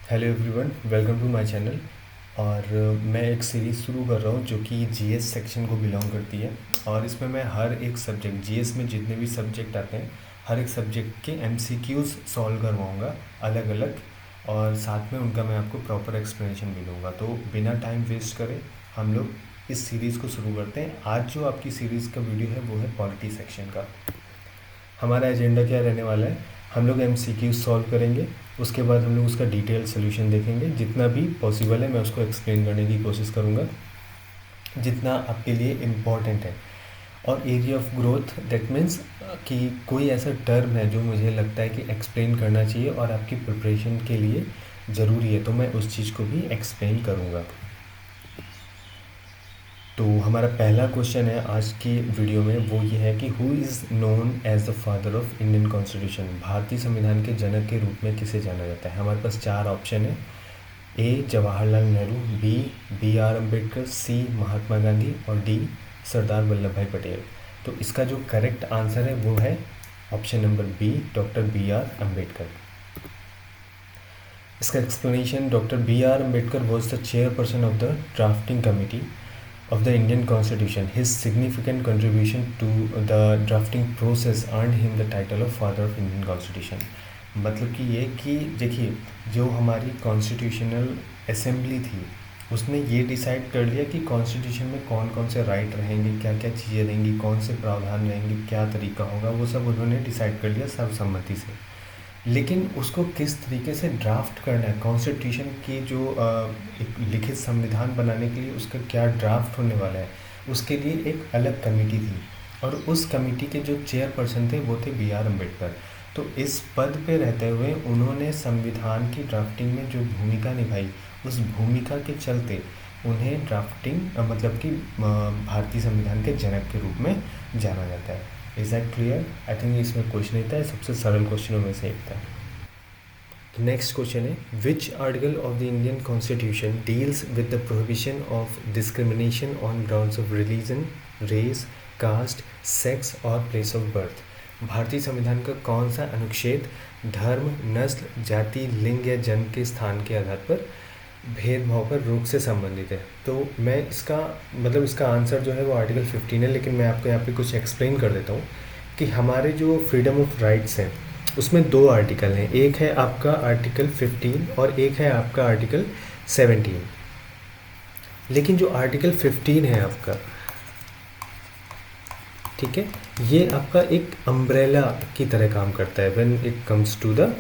Hello everyone, welcome to my channel. और मैं एक सीरीज़ शुरू कर रहा हूँ जो कि जीएस सेक्शन को बिलोंग करती है। और इसमें मैं हर एक सब्जेक्ट, जीएस में जितने भी सब्जेक्ट आते हैं, हर एक सब्जेक्ट के एमसीक्यूज़ सॉल्व करवाऊँगा अलग अलग, और साथ में उनका मैं आपको प्रॉपर एक्सप्लेनेशन भी दूँगा। तो बिना टाइम वेस्ट करे हम लोग इस सीरीज़ को शुरू करते हैं। आज जो आपकी सीरीज़ का वीडियो है वो है पॉलिटी सेक्शन का। हमारा एजेंडा क्या रहने वाला है, हम लोग एमसीक्यू सॉल्व करेंगे, उसके बाद हम लोग उसका डिटेल सोल्यूशन देखेंगे। जितना भी पॉसिबल है मैं उसको एक्सप्लेन करने की कोशिश करूँगा, जितना आपके लिए इम्पॉर्टेंट है। और area of growth, that means कि कोई ऐसा टर्म है जो मुझे लगता है कि एक्सप्लेन करना चाहिए और आपकी प्रिपरेशन के लिए ज़रूरी है, तो मैं उस चीज़ को भी एक्सप्लेन करूँगा। तो हमारा पहला क्वेश्चन है आज की वीडियो में, वो ये है कि who is known as the father of Indian constitution. भारतीय संविधान के जनक के रूप में किसे जाना जाता है। हमारे पास चार ऑप्शन है, ए जवाहरलाल नेहरू, बी आर अम्बेडकर, सी महात्मा गांधी और डी सरदार वल्लभ भाई पटेल। तो इसका जो करेक्ट आंसर है वो है option number B, doctor B R Ambedkar. इसका explanation, doctor B R Ambedkar was the chairperson of the drafting committee of the Indian Constitution. His significant contribution to the drafting process earned him the title of Father of Indian Constitution. मतलब कि ये कि देखिए, जो हमारी constitutional assembly थी उसने ये डिसाइड कर लिया कि कॉन्स्टिट्यूशन में कौन कौन से राइट रहेंगे, क्या क्या चीज़ें रहेंगी, कौन से प्रावधान रहेंगे, क्या तरीका होगा, वो सब उन्होंने डिसाइड कर लिया सर्वसम्मति से। लेकिन उसको किस तरीके से ड्राफ्ट करना है, कॉन्स्टिट्यूशन की जो एक लिखित संविधान बनाने के लिए उसका क्या ड्राफ्ट होने वाला है, उसके लिए एक अलग कमेटी थी। और उस कमेटी के जो चेयरपर्सन थे वो थे बी आर अम्बेडकर। तो इस पद पे रहते हुए उन्होंने संविधान की ड्राफ्टिंग में जो भूमिका निभाई, उस भूमिका के चलते उन्हें ड्राफ्टिंग मतलब कि भारतीय संविधान के जनक के रूप में जाना जाता है। Is that clear? I think इसमें क्वेश्चन नहीं था, सबसे सरल क्वेश्चनों में से एक था। नेक्स्ट क्वेश्चन है, which article of the Indian constitution deals with the prohibition of discrimination on grounds of religion, race, caste, sex और प्लेस ऑफ बर्थ। भारतीय संविधान का कौन सा अनुच्छेद धर्म, नस्ल, जाति, लिंग या जन्म के स्थान के आधार पर भेदभाव पर रोक से संबंधित है। तो मैं इसका आंसर जो है वो आर्टिकल 15 है, लेकिन मैं आपको यहाँ पे कुछ एक्सप्लेन कर देता हूँ कि हमारे जो फ्रीडम ऑफ राइट्स हैं उसमें दो आर्टिकल हैं, एक है आपका आर्टिकल 15 और एक है आपका आर्टिकल 17। लेकिन जो आर्टिकल 15 है आपका, ठीक है, ये आपका एक अम्ब्रेला की तरह काम करता है when it comes to the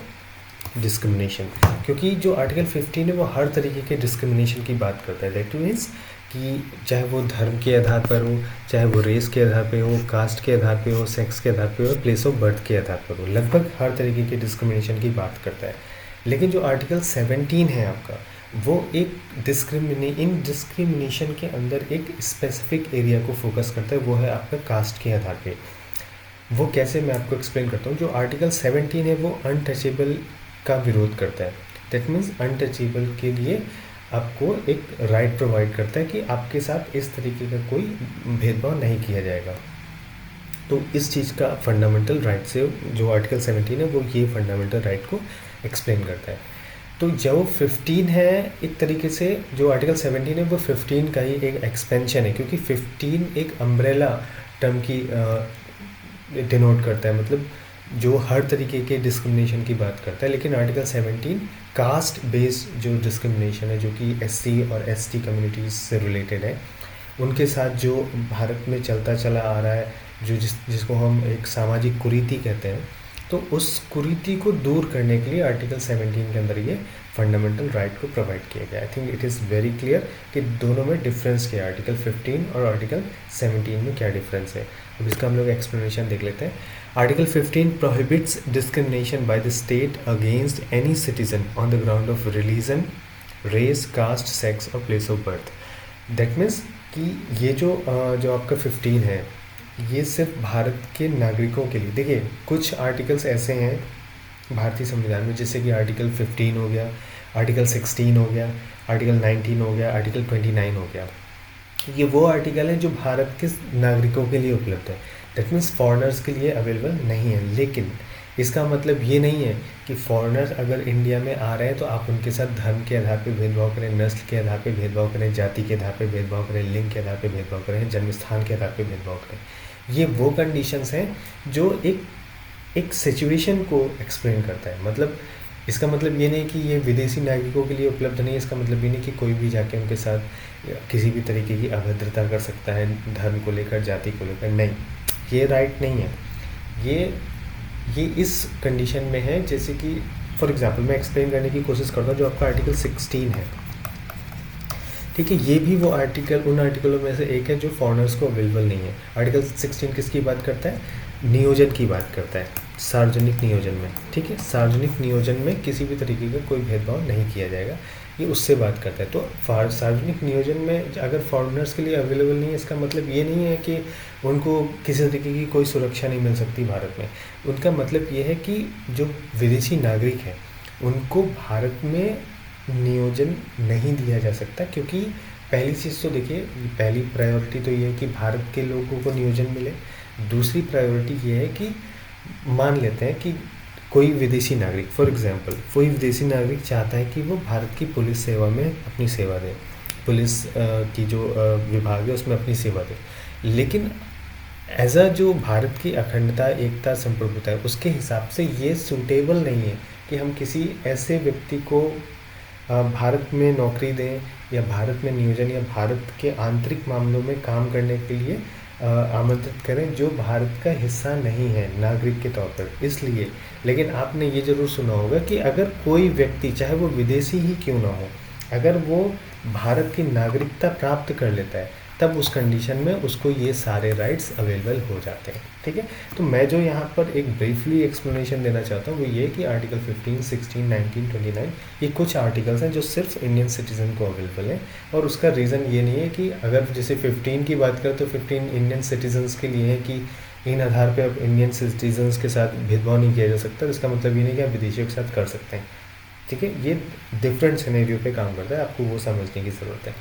discrimination. क्योंकि जो आर्टिकल 15 है वो हर तरीके के डिस्क्रिमिनेशन की बात करता है। दैट मीन्स कि चाहे वो धर्म के आधार पर हो, चाहे वो रेस के आधार पे हो, कास्ट के आधार पे हो, सेक्स के आधार पे हो, प्लेस ऑफ बर्थ के आधार पर हो, लगभग हर तरीके के डिस्क्रिमिनेशन की बात करता है। लेकिन जो आर्टिकल 17 है आपका, वो एक डिस्क्रिमिनेशन के अंदर एक स्पेसिफिक एरिया को फोकस करता है, वो है आपका कास्ट के आधार पे। वो कैसे, मैं आपको एक्सप्लेन करता हूँ। जो आर्टिकल 17 है वो अनटचेबल का विरोध करता है। दैट मीन्स अनटचेबल के लिए आपको एक राइट प्रोवाइड करता है कि आपके साथ इस तरीके का कोई भेदभाव नहीं किया जाएगा। तो इस चीज़ का फंडामेंटल राइट से जो आर्टिकल 17 है वो ये फंडामेंटल राइट को एक्सप्लेन करता है। तो जो 15 है, एक तरीके से जो आर्टिकल 17 है वो 15 का ही एक एक्सपेंशन है, क्योंकि 15 एक अम्ब्रेला टर्म की डिनोट करता है, मतलब जो हर तरीके के डिस्क्रिमिनेशन की बात करता है। लेकिन आर्टिकल 17 कास्ट बेस्ड जो डिस्क्रिमिनेशन है, जो कि एससी और एसटी कम्युनिटीज़ से रिलेटेड है, उनके साथ जो भारत में चलता चला आ रहा है, जो जिसको हम एक सामाजिक कुरीति कहते हैं, तो उस कुरीति को दूर करने के लिए आर्टिकल 17 के अंदर ये फंडामेंटल राइट को प्रोवाइड किया गया। I think it is very clear कि दोनों में डिफरेंस क्या है, आर्टिकल 15 और आर्टिकल 17 में क्या डिफरेंस है। अब इसका हम लोग एक्सप्लेनेशन देख लेते हैं। Article 15 prohibits discrimination by the state against any citizen on the ground of religion, race, caste, sex और place of birth. That means कि ये जो आपका 15 है ये सिर्फ भारत के नागरिकों के लिए। देखिए, कुछ आर्टिकल्स ऐसे हैं भारतीय संविधान में, जैसे कि आर्टिकल 15 हो गया, आर्टिकल 16 हो गया, आर्टिकल 19 हो गया, आर्टिकल 29 हो गया। ये वो आर्टिकल है जो भारत के नागरिकों के लिए उपलब्ध है। दैट मीन्स फॉरेनर्स के लिए अवेलेबल नहीं है। लेकिन इसका मतलब ये नहीं है कि फॉरेनर्स अगर इंडिया में आ रहे हैं तो आप उनके साथ धर्म के आधार पे भेदभाव करें, नस्ल के आधार पे भेदभाव करें, जाति के आधार पे भेदभाव करें, लिंग के आधार पे भेदभाव करें, जन्म स्थान के आधार पे भेदभाव करें। ये वो कंडीशंस हैं जो एक सिचुएशन को एक्सप्लेन करता है। मतलब इसका मतलब ये नहीं कि ये विदेशी नागरिकों के लिए उपलब्ध नहीं है, इसका मतलब ये नहीं कि कोई भी जाके उनके साथ किसी भी तरीके की अभद्रता कर सकता है धर्म को लेकर, जाति को लेकर। नहीं, ये राइट नहीं है। ये इस कंडीशन में है, जैसे कि फॉर एग्जांपल मैं एक्सप्लेन करने की कोशिश करता हूँ जो आपका आर्टिकल 16 है, ठीक है। ये भी वो आर्टिकल उन आर्टिकलों में से एक है जो फॉरेनर्स को अवेलेबल नहीं है। आर्टिकल 16 किसकी बात करता है? नियोजन की बात करता है, सार्वजनिक नियोजन में, ठीक है। सार्वजनिक नियोजन में किसी भी तरीके का कोई भेदभाव नहीं किया जाएगा, ये उससे बात करता है। तो सार्वजनिक नियोजन में अगर फॉरेनर्स के लिए अवेलेबल नहीं है, इसका मतलब ये नहीं है कि उनको किसी तरीके की कोई सुरक्षा नहीं मिल सकती भारत में। उनका मतलब ये है कि जो विदेशी नागरिक हैं उनको भारत में नियोजन नहीं दिया जा सकता, क्योंकि पहली चीज़ तो देखिए, पहली प्रायोरिटी तो ये है कि भारत के लोगों को नियोजन मिले। दूसरी प्रायोरिटी ये है कि मान लेते हैं कि कोई विदेशी नागरिक, फॉर एग्जांपल कोई विदेशी नागरिक चाहता है कि वो भारत की पुलिस सेवा में अपनी सेवा दे, पुलिस की जो विभाग है उसमें अपनी सेवा दे, लेकिन एज अ जो भारत की अखंडता, एकता, संप्रभुता है उसके हिसाब से ये सूटेबल नहीं है कि हम किसी ऐसे व्यक्ति को भारत में नौकरी दें या भारत में नियोजन या भारत के आंतरिक मामलों में काम करने के लिए आमंत्रित करें जो भारत का हिस्सा नहीं है नागरिक के तौर पर। इसलिए, लेकिन आपने ये ज़रूर सुना होगा कि अगर कोई व्यक्ति, चाहे वो विदेशी ही क्यों ना हो, अगर वो भारत की नागरिकता प्राप्त कर लेता है तब उस कंडीशन में उसको ये सारे राइट्स अवेलेबल हो जाते हैं, ठीक है। तो मैं जो यहाँ पर एक ब्रीफली एक्सप्लेनेशन देना चाहता हूँ वो ये कि आर्टिकल 15, 16, 19, 29 ये कुछ आर्टिकल्स हैं जो सिर्फ इंडियन सिटीज़न को अवेलेबल हैं। और उसका रीज़न ये नहीं है कि अगर जैसे 15 की बात करें तो 15 इंडियन सिटीजन्स के लिए है कि इन आधार पर अब इंडियन सिटीजन्स के साथ भेदभाव नहीं किया जा सकता। इसका मतलब ये नहीं कि आप विदेशियों के साथ कर सकते हैं, ठीक है। ये डिफरेंट सिनेरियो पे काम करता है, आपको वो समझने की ज़रूरत है।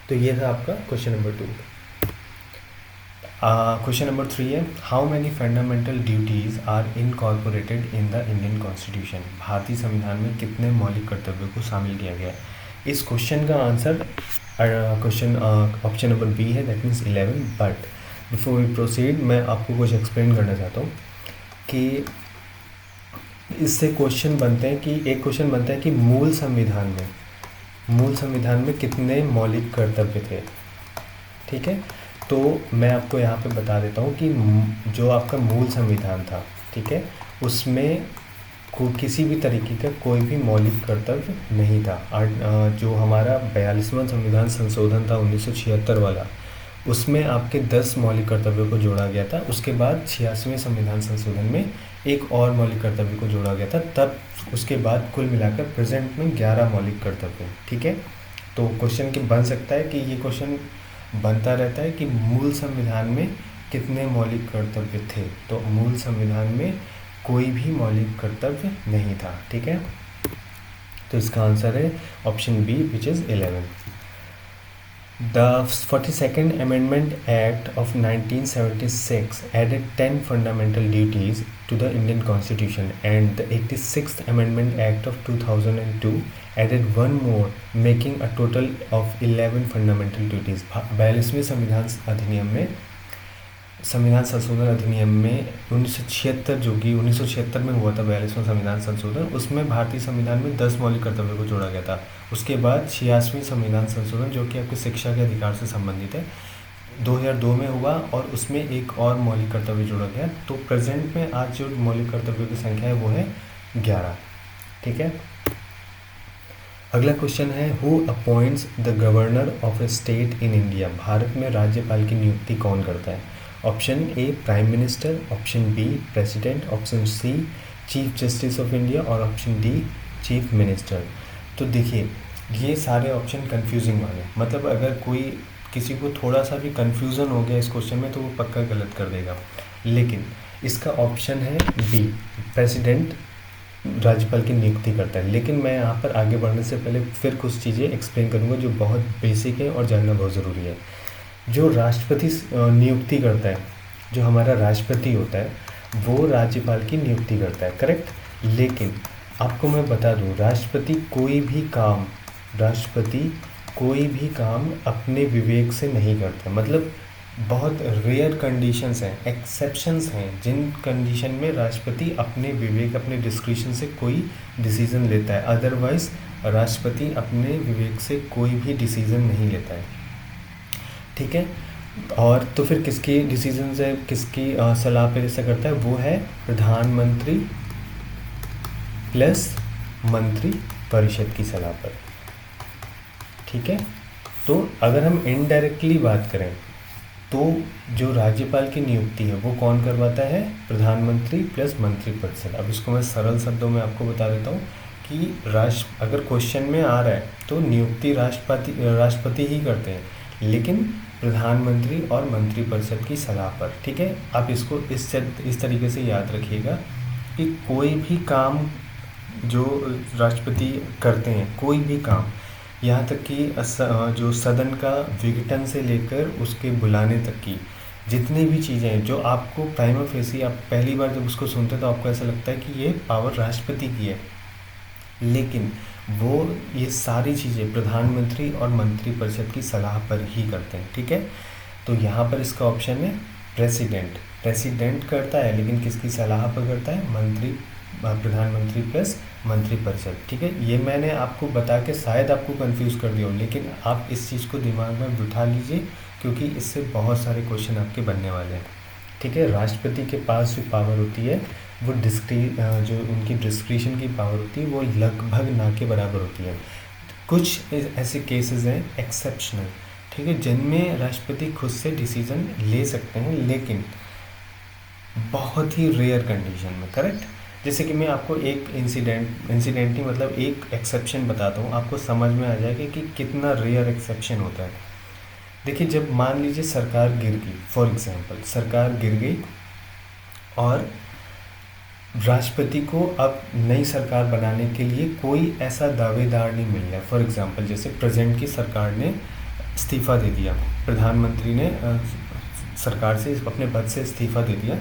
तो ये था आपका क्वेश्चन नंबर 2। क्वेश्चन नंबर 3 है, how many fundamental duties are incorporated in the Indian constitution? भारतीय संविधान में कितने मौलिक कर्तव्यों को शामिल किया गया है? इस क्वेश्चन का answer question option number B है, that means 11। But before we proceed मैं आपको कुछ एक्सप्लेन करना चाहता हूँ कि इससे क्वेश्चन बनते हैं कि एक क्वेश्चन बनता है कि मूल संविधान में कितने मौलिक कर्तव्य थे, ठीक है। तो मैं आपको यहाँ पे बता देता हूँ कि जो आपका मूल संविधान था, ठीक है, उसमें किसी भी तरीके का कोई भी मौलिक कर्तव्य नहीं था। जो हमारा 42वां संविधान संशोधन था 1976 वाला, उसमें आपके 10 मौलिक कर्तव्यों को जोड़ा गया था। उसके बाद 86वें संविधान संशोधन में एक और मौलिक कर्तव्य को जोड़ा गया था। तब उसके बाद कुल मिलाकर प्रेजेंट में 11 मौलिक कर्तव्य, ठीक है। तो क्वेश्चन के बन सकता है कि ये क्वेश्चन बनता रहता है कि मूल संविधान में कितने मौलिक कर्तव्य थे। तो मूल संविधान में कोई भी मौलिक कर्तव्य नहीं था, ठीक है। तो इसका आंसर है option B, which is 11। The 42nd Amendment Act of 1976 added 10 fundamental duties to the Indian Constitution, and the 86th Amendment Act of 2002 added one more, making a total of 11 fundamental duties. 42वें संविधान संशोधन अधिनियम में 1976, जो कि 1976 में हुआ था 42वां संविधान संशोधन, उसमें भारतीय संविधान में 10 मौलिक कर्तव्यों को जोड़ा गया था। उसके बाद 86वीं संविधान संशोधन, जो कि आपके शिक्षा के अधिकार से संबंधित है, 2002 में हुआ और उसमें एक और मौलिक कर्तव्य जोड़ा गया। तो प्रेजेंट में आज जो मौलिक कर्तव्यों की संख्या है वो है 11, ठीक है। अगला क्वेश्चन है, who appoints the governor of a state in India? भारत में राज्यपाल की नियुक्ति कौन करता है? Option A prime minister, option B president, option C chief justice of India और ऑप्शन डी चीफ मिनिस्टर। तो देखिए, ये सारे ऑप्शन कंफ्यूजिंग वाले, मतलब अगर कोई किसी को थोड़ा सा भी कंफ्यूजन हो गया इस क्वेश्चन में तो वो पक्का गलत कर देगा। लेकिन इसका ऑप्शन है बी, प्रेसिडेंट राज्यपाल की नियुक्ति करता है। लेकिन मैं यहाँ पर आगे बढ़ने से पहले फिर कुछ चीज़ें एक्सप्लेन करूँगा जो बहुत बेसिक है और जानना बहुत ज़रूरी है। जो राष्ट्रपति नियुक्ति करता है, जो हमारा राष्ट्रपति होता है, वो राज्यपाल की नियुक्ति करता है, करेक्ट। लेकिन आपको मैं बता दूं, राष्ट्रपति कोई भी काम अपने विवेक से नहीं करता। मतलब बहुत रेयर कंडीशंस हैं, एक्सेप्शंस हैं, जिन कंडीशन में राष्ट्रपति अपने विवेक, अपने डिस्क्रिशन से कोई डिसीज़न लेता है। अदरवाइज़ राष्ट्रपति अपने विवेक से कोई भी डिसीज़न नहीं लेता है, ठीक है। और तो फिर किसकी डिसीजन से, किसकी सलाह पर ऐसा करता है? वो है प्रधानमंत्री प्लस मंत्री परिषद की सलाह पर, ठीक है। तो अगर हम इनडायरेक्टली बात करें तो जो राज्यपाल की नियुक्ति है वो कौन करवाता है? प्रधानमंत्री प्लस मंत्री परिषद। अब इसको मैं सरल शब्दों में आपको बता देता हूँ कि अगर क्वेश्चन में आ रहा है तो नियुक्ति राष्ट्रपति ही करते हैं, लेकिन प्रधानमंत्री और मंत्री परिषद की सलाह पर, ठीक है। आप इसको इस तरीके से याद रखिएगा कि कोई भी काम जो राष्ट्रपति करते हैं, कोई भी काम, यहाँ तक कि जो सदन का विघटन से लेकर उसके बुलाने तक की जितनी भी चीज़ें हैं, जो आपको प्राइमा फेसी, आप पहली बार जब उसको सुनते हैं तो आपको ऐसा लगता है कि ये पावर राष्ट्रपति की है, लेकिन वो ये सारी चीज़ें प्रधानमंत्री और मंत्री परिषद की सलाह पर ही करते हैं, ठीक है। तो यहाँ पर इसका ऑप्शन है प्रेसिडेंट करता है, लेकिन किसकी सलाह पर करता है? प्रधानमंत्री प्लस मंत्री परिषद, ठीक है। ये मैंने आपको बता के शायद आपको कंफ्यूज कर दिया हो, लेकिन आप इस चीज़ को दिमाग में बिठा लीजिए, क्योंकि इससे बहुत सारे क्वेश्चन आपके बनने वाले हैं, ठीक है। राष्ट्रपति के पास जो पावर होती है वो जो उनकी डिस्क्रिशन की पावर होती है वो लगभग ना के बराबर होती है। कुछ ऐसे केसेस हैं एक्सेप्शनल, ठीक है, जिनमें राष्ट्रपति खुद से डिसीज़न ले सकते हैं, लेकिन बहुत ही रेयर कंडीशन में, करेक्ट। जैसे कि मैं आपको एक इंसिडेंटली मतलब एक एक्सेप्शन बताता हूँ, आपको समझ में आ जाएगा कि कितना रेयर एक्सेप्शन होता है। देखिए, जब मान लीजिए सरकार गिर गई, फॉर एग्जांपल सरकार गिर गई और राष्ट्रपति को अब नई सरकार बनाने के लिए कोई ऐसा दावेदार नहीं मिल रहा है। फॉर एग्जांपल जैसे प्रेजेंट की सरकार ने इस्तीफ़ा दे दिया, प्रधानमंत्री ने सरकार से अपने पद से इस्तीफ़ा दे दिया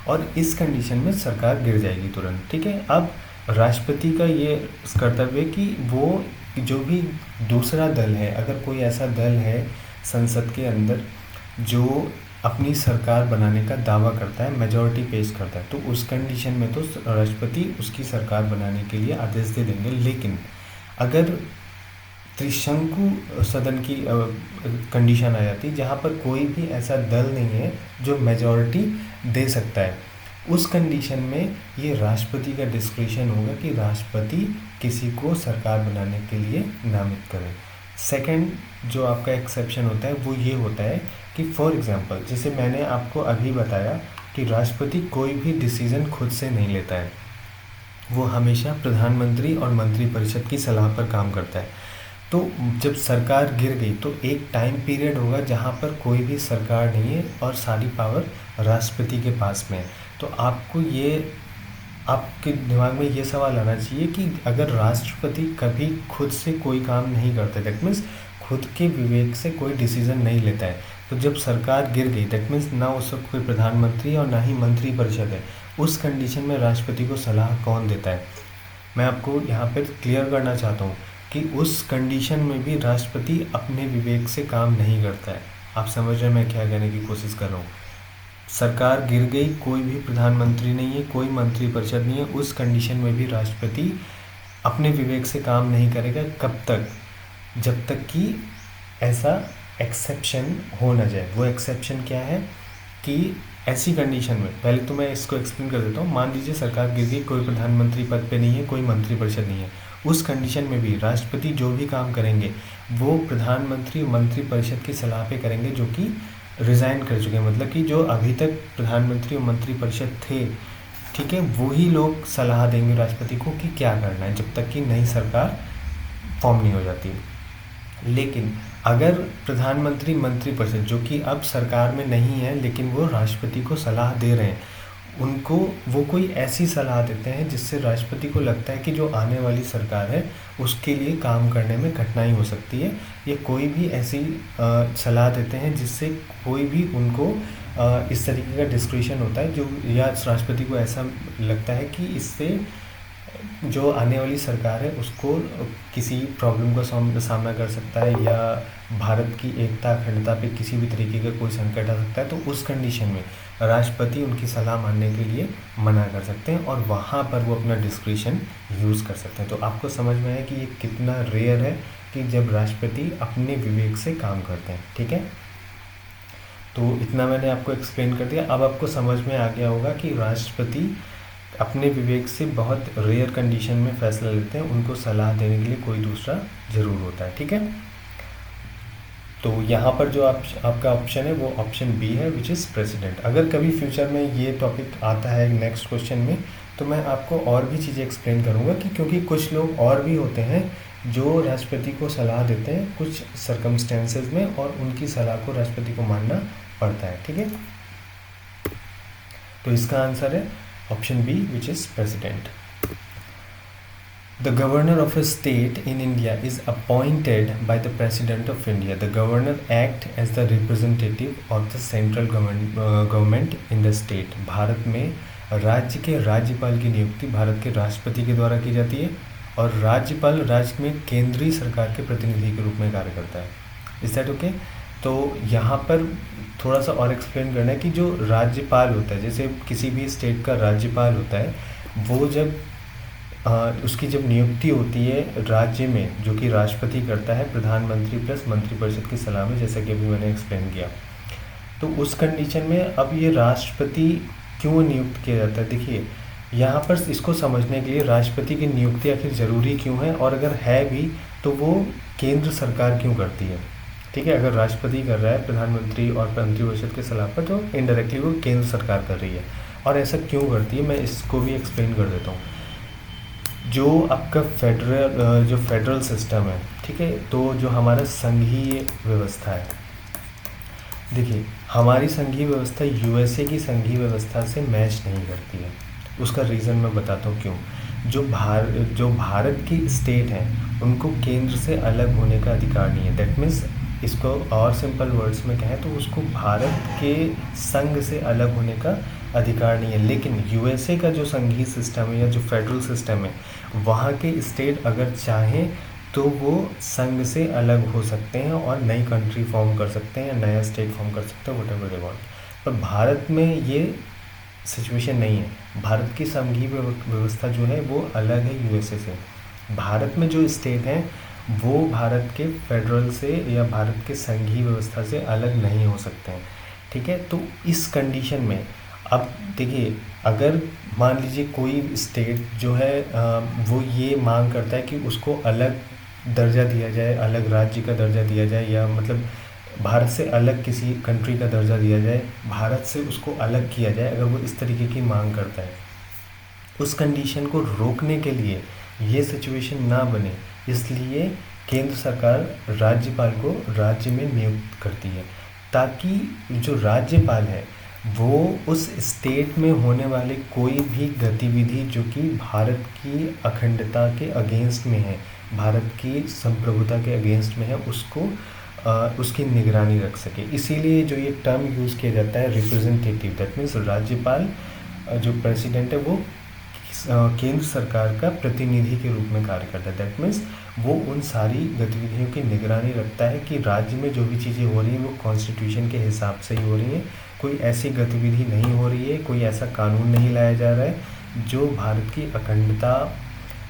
और इस कंडीशन में सरकार गिर जाएगी तुरंत, ठीक है। अब राष्ट्रपति का ये कर्तव्य है कि वो जो भी दूसरा दल है, अगर कोई ऐसा दल है संसद के अंदर जो अपनी सरकार बनाने का दावा करता है, मेजॉरिटी पेश करता है, तो उस कंडीशन में तो राष्ट्रपति उसकी सरकार बनाने के लिए आदेश दे देंगे। लेकिन अगर त्रिशंकु सदन की कंडीशन आ जाती है जहाँ पर कोई भी ऐसा दल नहीं है जो मेजॉरिटी दे सकता है, उस कंडीशन में ये राष्ट्रपति का डिस्क्रिशन होगा कि राष्ट्रपति किसी को सरकार बनाने के लिए नामित करें। सेकंड जो आपका एक्सेप्शन होता है वो ये होता है कि फॉर एग्जांपल जैसे मैंने आपको अभी बताया कि राष्ट्रपति कोई भी डिसीज़न खुद से नहीं लेता है, वो हमेशा प्रधानमंत्री और मंत्री परिषद की सलाह पर काम करता है। तो जब सरकार गिर गई तो एक टाइम पीरियड होगा जहाँ पर कोई भी सरकार नहीं है और सारी पावर राष्ट्रपति के पास में है। तो आपको ये आपके दिमाग में ये सवाल आना चाहिए कि अगर राष्ट्रपति कभी खुद से कोई काम नहीं करते, दैट मीन्स खुद के विवेक से कोई डिसीज़न नहीं लेता है, तो जब सरकार गिर गई दैट मीन्स ना उस वक्त कोई प्रधानमंत्री और ना ही मंत्री परिषद है, उस कंडीशन में राष्ट्रपति को सलाह कौन देता है? मैं आपको यहाँ पर क्लियर करना चाहता हूँ कि उस कंडीशन में भी राष्ट्रपति अपने विवेक से काम नहीं करता है। आप समझ रहे हैं मैं क्या कहने की कोशिश कर रहा हूँ? सरकार गिर गई, कोई भी प्रधानमंत्री नहीं है, कोई मंत्री परिषद नहीं है, उस कंडीशन में भी राष्ट्रपति अपने विवेक से काम नहीं करेगा। कब तक? जब तक कि ऐसा एक्सेप्शन हो ना जाए। वो एक्सेप्शन क्या है कि ऐसी कंडीशन में, पहले तो मैं इसको एक्सप्लेन कर देता हूँ। मान लीजिए सरकार गिर गई, कोई प्रधानमंत्री पद पे नहीं है, कोई मंत्री परिषद नहीं है, उस कंडीशन में भी राष्ट्रपति जो भी काम करेंगे वो प्रधानमंत्री मंत्री परिषद की सलाह पे करेंगे, जो कि रिज़ाइन कर चुके हैं, मतलब कि जो अभी तक प्रधानमंत्री और मंत्री परिषद थे, ठीक है, वही लोग सलाह देंगे राष्ट्रपति को कि क्या करना है, जब तक कि नई सरकार फॉर्म नहीं हो जाती। लेकिन अगर प्रधानमंत्री मंत्री परिषद जो कि अब सरकार में नहीं है लेकिन वो राष्ट्रपति को सलाह दे रहे हैं, उनको वो कोई ऐसी सलाह देते हैं जिससे राष्ट्रपति को लगता है कि जो आने वाली सरकार है उसके लिए काम करने में कठिनाई हो सकती है, या कोई भी ऐसी सलाह देते हैं जिससे कोई भी उनको इस तरीके का डिस्क्रिशन होता है जो, या राष्ट्रपति को ऐसा लगता है कि इससे जो आने वाली सरकार है उसको किसी प्रॉब्लम का सामना कर सकता है, या भारत की एकता अखंडता पे किसी भी तरीके का कोई संकट आ सकता है, तो उस कंडीशन में राष्ट्रपति उनकी सलाह मानने के लिए मना कर सकते हैं और वहाँ पर वो अपना डिस्क्रिशन यूज़ कर सकते हैं। तो आपको समझ में आया कि ये कितना रेयर है कि जब राष्ट्रपति अपने विवेक से काम करते हैं। ठीक है, तो इतना मैंने आपको एक्सप्लेन कर दिया। अब आपको समझ में आ गया होगा कि राष्ट्रपति अपने विवेक से बहुत रेयर कंडीशन में फैसला लेते हैं, उनको सलाह देने के लिए कोई दूसरा ज़रूर होता है। ठीक है, तो यहाँ पर जो आपका ऑप्शन है वो ऑप्शन बी है, विच इज़ प्रेसिडेंट। अगर कभी फ्यूचर में ये टॉपिक आता है नेक्स्ट क्वेश्चन में तो मैं आपको और भी चीज़ें एक्सप्लेन करूँगा कि क्योंकि कुछ लोग और भी होते हैं जो राष्ट्रपति को सलाह देते हैं कुछ सर्कमस्टेंसेस में, और उनकी सलाह को राष्ट्रपति को मानना पड़ता है। ठीक है, तो इसका आंसर है option B, which is president. The governor of a state in India is appointed by the President of India. The governor act as the representative of the central government in the state. Bharat में राज्य के राज्यपाल की नियुक्ति भारत के राष्ट्रपति के द्वारा की जाती है, और राज्यपाल राज्य में केंद्रीय सरकार के प्रतिनिधि के रूप में कार्य करता है। Is that okay? तो यहाँ पर थोड़ा सा और एक्सप्लेन करना है कि जो राज्यपाल होता है, जैसे किसी भी स्टेट का राज्यपाल होता है, वो जब उसकी जब नियुक्ति होती है राज्य में, जो कि राष्ट्रपति करता है प्रधानमंत्री प्लस मंत्रिपरिषद की सलाह में, जैसा कि अभी मैंने एक्सप्लेन किया, तो उस कंडीशन में अब ये राष्ट्रपति क्यों नियुक्त किया जाता है? देखिए यहाँ पर इसको समझने के लिए राष्ट्रपति की नियुक्ति आखिर ज़रूरी क्यों है, और अगर है भी तो वो केंद्र सरकार क्यों करती है। ठीक है, अगर राष्ट्रपति कर रहा है प्रधानमंत्री और मंत्रिपरिषद के सलाह पर, तो इनडायरेक्टली वो केंद्र सरकार कर रही है, और ऐसा क्यों करती है मैं इसको भी एक्सप्लेन कर देता हूँ। जो आपका फेडरल सिस्टम है, ठीक है, तो जो हमारा संघीय व्यवस्था है, देखिए हमारी संघीय व्यवस्था यूएसए की संघीय व्यवस्था से मैच नहीं करती है। उसका रीज़न मैं बताता हूँ क्यों। जो भारत की स्टेट हैं उनको केंद्र से अलग होने का अधिकार नहीं है। दैट मीन्स इसको और सिंपल वर्ड्स में कहें तो उसको भारत के संघ से अलग होने का अधिकार नहीं है। लेकिन यूएसए का जो संघीय सिस्टम है या जो फेडरल सिस्टम है, वहाँ के स्टेट अगर चाहें तो वो संघ से अलग हो सकते हैं और नई कंट्री फॉर्म कर सकते हैं, नया स्टेट फॉर्म कर सकते हैं, व्हाटएवर दे वांट। पर भारत में ये सिचुएशन नहीं है। भारत की संघीय व्यवस्था जो है वो अलग है यूएसए से। भारत में जो स्टेट हैं वो भारत के फेडरल से या भारत के संघीय व्यवस्था से अलग नहीं हो सकते हैं। ठीक है, तो इस कंडीशन में अब देखिए, अगर मान लीजिए कोई स्टेट जो है वो ये मांग करता है कि उसको अलग दर्जा दिया जाए, अलग राज्य का दर्जा दिया जाए, या मतलब भारत से अलग किसी कंट्री का दर्जा दिया जाए, भारत से उसको अलग किया जाए, अगर वो इस तरीके की मांग करता है, उस कंडीशन को रोकने के लिए ये सिचुएशन ना बने, इसलिए केंद्र सरकार राज्यपाल को राज्य में नियुक्त करती है, ताकि जो राज्यपाल है वो उस स्टेट में होने वाले कोई भी गतिविधि जो कि भारत की अखंडता के अगेंस्ट में है, भारत की संप्रभुता के अगेंस्ट में है, उसको उसकी निगरानी रख सके। इसीलिए जो ये टर्म यूज़ किया जाता है रिप्रेजेंटेटिव, दैट मीन्स राज्यपाल जो प्रेसिडेंट है वो केंद्र सरकार का प्रतिनिधि के रूप में कार्य करता है। दैट मीन्स वो उन सारी गतिविधियों की निगरानी रखता है कि राज्य में जो भी चीज़ें हो रही हैं वो कॉन्स्टिट्यूशन के हिसाब से ही हो रही हैं, कोई ऐसी गतिविधि नहीं हो रही है, कोई ऐसा कानून नहीं लाया जा रहा है जो भारत की अखंडता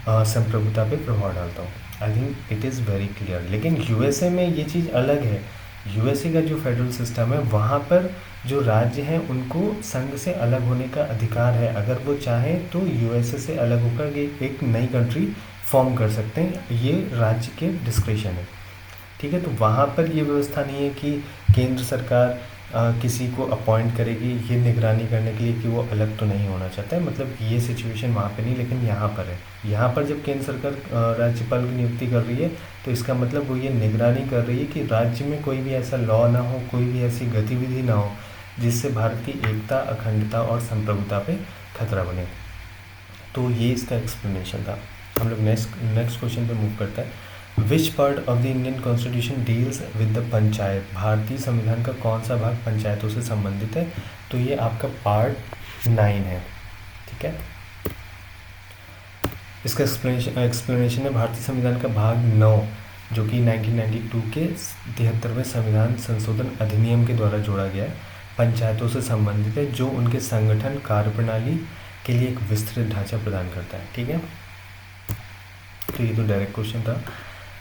संप्रभुता पे प्रभाव डालता हो। I think it is very clear. लेकिन यूएसए में ये चीज़ अलग है। यूएसए का जो फेडरल सिस्टम है वहाँ पर जो राज्य हैं उनको संघ से अलग होने का अधिकार है। अगर वो चाहें तो यूएसए से अलग होकर एक नई कंट्री फॉर्म कर सकते हैं, ये राज्य के डिस्क्रिशन है। ठीक है, तो वहाँ पर ये व्यवस्था नहीं है कि केंद्र सरकार किसी को अपॉइंट करेगी ये निगरानी करने के लिए कि वो अलग तो नहीं होना चाहता है, मतलब ये सिचुएशन वहाँ पे नहीं, लेकिन यहाँ पर है। यहाँ पर जब केंद्र सरकार राज्यपाल की नियुक्ति कर रही है तो इसका मतलब वो ये निगरानी कर रही है कि राज्य में कोई भी ऐसा लॉ ना हो, कोई भी ऐसी गतिविधि ना हो जिससे भारत की एकता, अखंडता और संप्रभुता पे खतरा बने। तो ये इसका एक्सप्लेनेशन था। हम लोग नेक्स्ट क्वेश्चन पे मूव करते हैं। Which part of the Indian constitution deals with the panchayat? भारतीय संविधान का कौन सा भाग पंचायतों से संबंधित है? तो ये आपका पार्ट 9 है, ठीक है। इसका एक्सप्लेनेशन है भारतीय संविधान का भाग 9 जो कि 1992 के 73वें संविधान संशोधन अधिनियम के द्वारा जोड़ा गया है, पंचायतों से संबंधित है, जो उनके संगठन, कार्यप्रणाली के लिए एक विस्तृत ढांचा प्रदान करता है, ठीक है। तो ये तो डायरेक्ट क्वेश्चन था।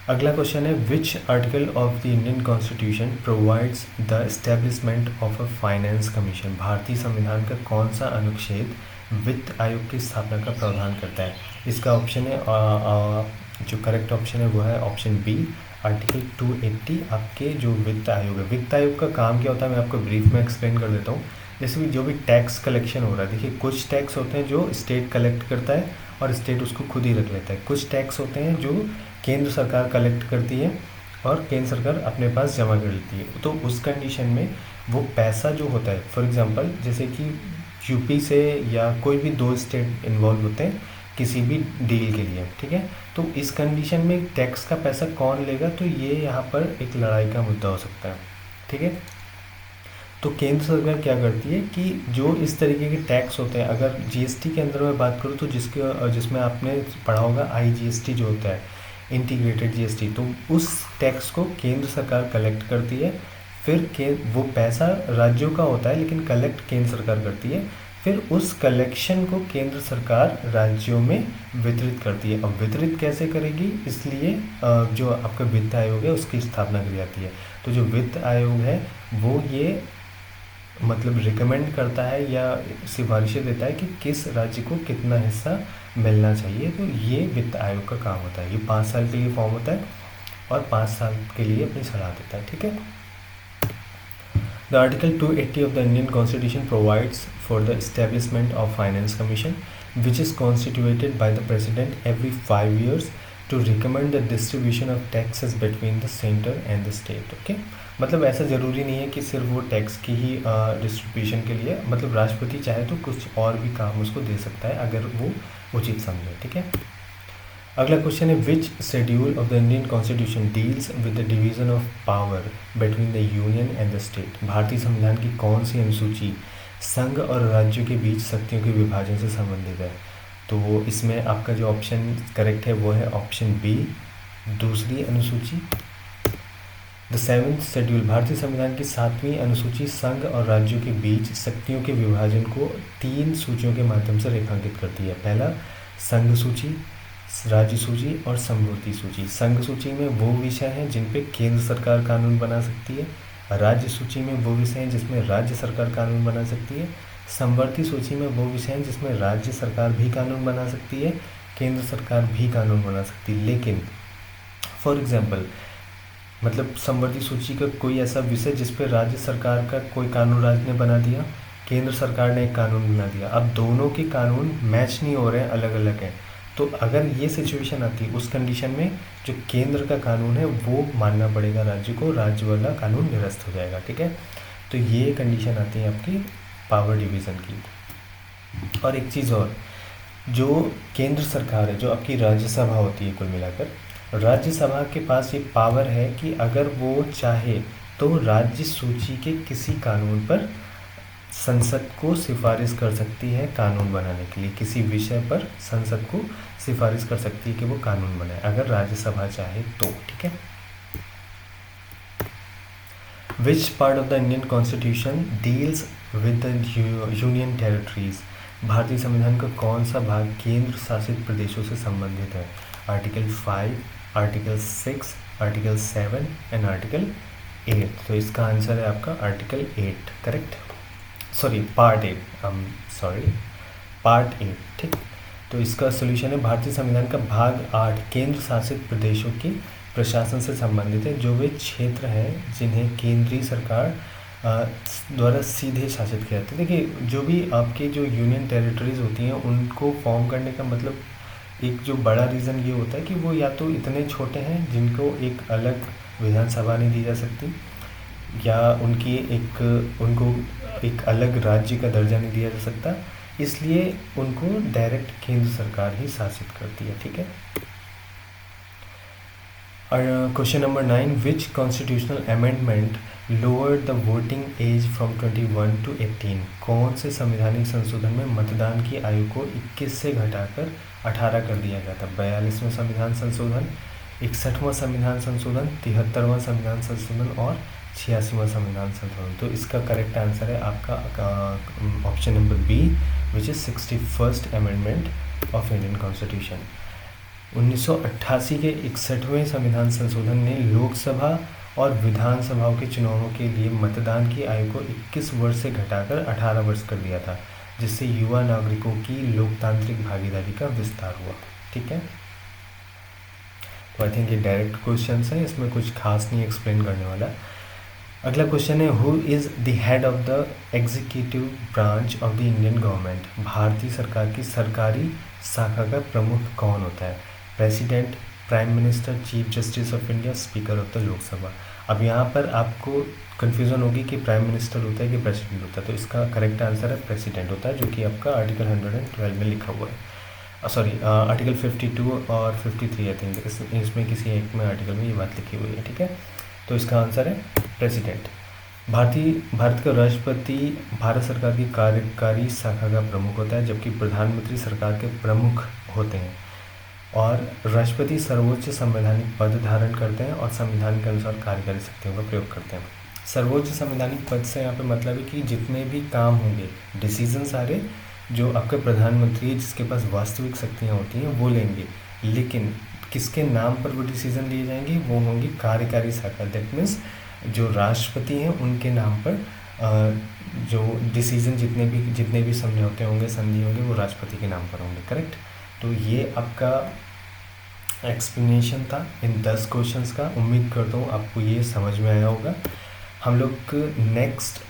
अगला क्वेश्चन है which article of the Indian constitution provides the establishment of a finance commission? भारतीय संविधान का कौन सा अनुच्छेद वित्त आयोग की स्थापना का प्रावधान करता है? इसका ऑप्शन है जो करेक्ट ऑप्शन है वो है ऑप्शन बी, आर्टिकल 280 आपके जो वित्त आयोग है। वित्त आयोग का काम क्या होता है मैं आपको ब्रीफ में एक्सप्लेन कर देता हूँ। जैसे भी जो भी टैक्स कलेक्शन हो रहा है, देखिए कुछ टैक्स होते हैं जो स्टेट कलेक्ट करता है और स्टेट उसको खुद ही रख लेता है, कुछ टैक्स होते हैं जो केंद्र सरकार कलेक्ट करती है और केंद्र सरकार अपने पास जमा कर लेती है। तो उस कंडीशन में वो पैसा जो होता है, फॉर एग्जांपल जैसे कि यूपी से या कोई भी 2 स्टेट इन्वॉल्व होते हैं किसी भी डील के लिए, ठीक है। तो इस कंडीशन में टैक्स का पैसा कौन लेगा, तो ये यहाँ पर एक लड़ाई का मुद्दा हो सकता है, ठीक है। तो केंद्र सरकार क्या करती है कि जो इस तरीके के टैक्स होते हैं, अगर जीएसटी के अंदर मैं बात करूँ तो जिसमें आपने पढ़ा होगा आईजीएसटी जो होता है, इंटीग्रेटेड जीएसटी, तो उस टैक्स को केंद्र सरकार कलेक्ट करती है। फिर वो पैसा राज्यों का होता है लेकिन कलेक्ट केंद्र सरकार करती है। फिर उस कलेक्शन को केंद्र सरकार राज्यों में वितरित करती है। अब वितरित कैसे करेगी, इसलिए जो आपका वित्त आयोग है उसकी स्थापना की जाती है। तो जो वित्त आयोग है वो ये मतलब रिकमेंड करता है या सिफारिशें देता है कि किस राज्य को कितना हिस्सा मिलना चाहिए। तो ये वित्त आयोग का काम होता है। ये 5 साल के लिए फॉर्म होता है और 5 साल के लिए अपनी सलाह देता है, ठीक है। The article 280 of the Indian Constitution provides for the establishment of Finance Commission, which is constituted by the President every 5 years to recommend the distribution of taxes between the center and the state. Okay? मतलब ऐसा ज़रूरी नहीं है कि सिर्फ वो tax की ही distribution के लिए, मतलब राष्ट्रपति चाहे तो कुछ और भी काम उसको दे सकता है अगर वो उचित समझे, ठीक है। अगला क्वेश्चन है which schedule of the Indian constitution deals with the division of power between the union and the state? भारतीय संविधान की कौन सी अनुसूची संघ और राज्यों के बीच शक्तियों के विभाजन से संबंधित है? तो इसमें आपका जो ऑप्शन करेक्ट है वो है ऑप्शन बी, दूसरी अनुसूची। द 7th शेड्यूल, भारतीय संविधान की 7वीं अनुसूची संघ और राज्यों के बीच शक्तियों के विभाजन को 3 सूचियों के माध्यम से रेखांकित करती है। पहला संघ सूची, राज्य सूची और समवर्ती सूची। संघ सूची में वो विषय हैं जिन पे केंद्र सरकार कानून बना सकती है, राज्य सूची में वो विषय हैं जिसमें राज्य सरकार कानून बना सकती है, समवर्ती सूची में वो विषय हैं जिसमें राज्य सरकार भी कानून बना सकती है, केंद्र सरकार भी कानून बना सकती है। लेकिन फॉर एग्जांपल मतलब समवर्ती सूची का कोई ऐसा विषय जिस पे राज्य सरकार का कोई कानून राज्य ने बना दिया, केंद्र सरकार ने एक कानून बना दिया, अब दोनों के कानून मैच नहीं हो रहे हैं, अलग अलग हैं। तो अगर ये सिचुएशन आती है उस कंडीशन में जो केंद्र का कानून है वो मानना पड़ेगा राज्य को, राज्य वाला कानून निरस्त हो जाएगा, ठीक है। तो ये कंडीशन आती है आपकी पावर डिवीज़न की। और एक चीज़ और, जो केंद्र सरकार है, जो आपकी राज्यसभा होती है, कुल मिलाकर राज्यसभा के पास ये पावर है कि अगर वो चाहे तो राज्य सूची के किसी कानून पर संसद को सिफारिश कर सकती है कानून बनाने के लिए। किसी विषय पर संसद को सिफारिश कर सकती है कि वो कानून बनाए, अगर राज्यसभा चाहे तो, ठीक है। Which part of the Indian constitution deals with the union territories? भारतीय संविधान का कौन सा भाग केंद्र शासित प्रदेशों से संबंधित है? Article 5, article 6, article 7 and article 8। तो इसका आंसर है आपका आर्टिकल 8, करेक्ट। सॉरी पार्ट 8, ठीक। तो इसका सोल्यूशन है भारतीय संविधान का भाग 8 केंद्र शासित प्रदेशों के प्रशासन से संबंधित है, जो वे क्षेत्र हैं जिन्हें केंद्रीय सरकार द्वारा सीधे शासित किया जाता है। देखिए जो भी आपके जो यूनियन टेरिटरीज होती हैं उनको फॉर्म करने का मतलब एक जो बड़ा रीज़न ये होता है कि वो या तो इतने छोटे हैं जिनको एक अलग विधानसभा नहीं दी जा सकती, या उनको एक अलग राज्य का दर्जा नहीं दिया जा सकता, इसलिए उनको डायरेक्ट केंद्र सरकार ही शासित करती है। ठीक है। Question number 9, which constitutional amendment lowered the voting age from 21 to 18? कौन से संवैधानिक संशोधन में मतदान की आयु को 21 से घटाकर 18 कर दिया गया था? 42वां संविधान संशोधन, 61वां संविधान संशोधन, 73वां संविधान संशोधन और 86वां संविधान संशोधन। तो इसका करेक्ट आंसर है आपका option number B, which is 61st amendment of Indian constitution. 1988 के 61वें संविधान संशोधन ने लोकसभा और विधानसभाओं के चुनावों के लिए मतदान की आयु को 21 वर्ष से घटाकर 18 वर्ष कर दिया था, जिससे युवा नागरिकों की लोकतांत्रिक भागीदारी का विस्तार हुआ। ठीक है। तो आई थिंक ये डायरेक्ट क्वेश्चन है, इसमें कुछ खास नहीं एक्सप्लेन करने वाला। अगला क्वेश्चन है, who is the head of the executive branch of the Indian government? भारतीय सरकार की सरकारी शाखा का प्रमुख कौन होता है? President, prime minister, chief justice of India, speaker of the Lok Sabha. अब यहाँ पर आपको कन्फ्यूज़न होगी कि प्राइम मिनिस्टर होता है कि प्रेसिडेंट होता है, तो इसका करेक्ट आंसर है प्रेसिडेंट होता है, जो कि आपका आर्टिकल 112 में लिखा हुआ है। सॉरी, आर्टिकल 52 और 53 आई थिंक इसमें किसी एक में आर्टिकल में ये बात लिखी हुई है। ठीक है। तो इसका आंसर है प्रेसिडेंट। भारत का राष्ट्रपति भारत सरकार की कार्यकारी शाखा का प्रमुख होता है, जबकि प्रधानमंत्री सरकार के प्रमुख होते हैं। और राष्ट्रपति सर्वोच्च संवैधानिक पद धारण करते हैं और संविधान के अनुसार कार्यकारी शक्तियों का प्रयोग करते हैं। सर्वोच्च संवैधानिक पद से यहाँ पे मतलब है कि जितने भी काम होंगे, डिसीजन सारे जो आपके प्रधानमंत्री जिसके पास वास्तविक शक्तियाँ होती हैं वो लेंगे, लेकिन किसके नाम पर वो डिसीजन लिए जाएंगे? वो होंगी कार्यकारी शाखा। दैट मीन्स जो राष्ट्रपति हैं उनके नाम पर जो डिसीजन जितने भी समझौते होंगे, संधि होंगे, वो राष्ट्रपति के नाम पर होंगे। करेक्ट। तो ये आपका एक्सप्लेनेशन था इन 10 क्वेश्चंस का। उम्मीद करता हूँ आपको ये समझ में आया होगा। हम लोग नेक्स्ट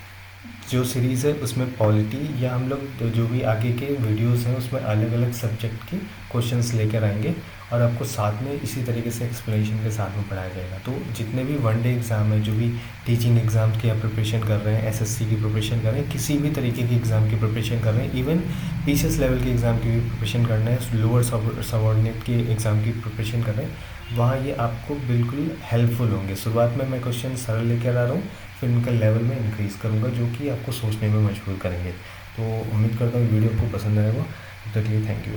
जो सीरीज़ है उसमें पॉलिटी या हम लोग जो भी आगे के वीडियोस हैं उसमें अलग अलग सब्जेक्ट के क्वेश्चंस लेकर आएंगे और आपको साथ में इसी तरीके से एक्सप्लेनेशन के साथ में पढ़ाया जाएगा। तो जितने भी वनडे एग्ज़ाम है, जो भी टीचिंग एग्ज़ाम की आप प्रिपरेशन कर रहे हैं, एसएससी की प्रिपरेशन कर रहे हैं, किसी भी तरीके की एग्ज़ाम की प्रिपरेशन कर रहे हैं, इवन पीसीएस लेवल के एग्ज़ाम की भी प्रिपरेशन करना है, लोअर सबऑर्डिनेट के एग्ज़ाम की प्रिपरेशन कर रहे हैं, वहाँ ये आपको बिल्कुल हेल्पफुल होंगे। शुरुआत में मैं क्वेश्चन सरल लेकर आ रहा हूँ, फिर उनका लेवल में इंक्रीज़ करूँगा, जो कि आपको सोचने में मजबूर करेंगे। तो उम्मीद करता हूँ वीडियो आपको पसंद आएगा। तब तक के लिए थैंक यू।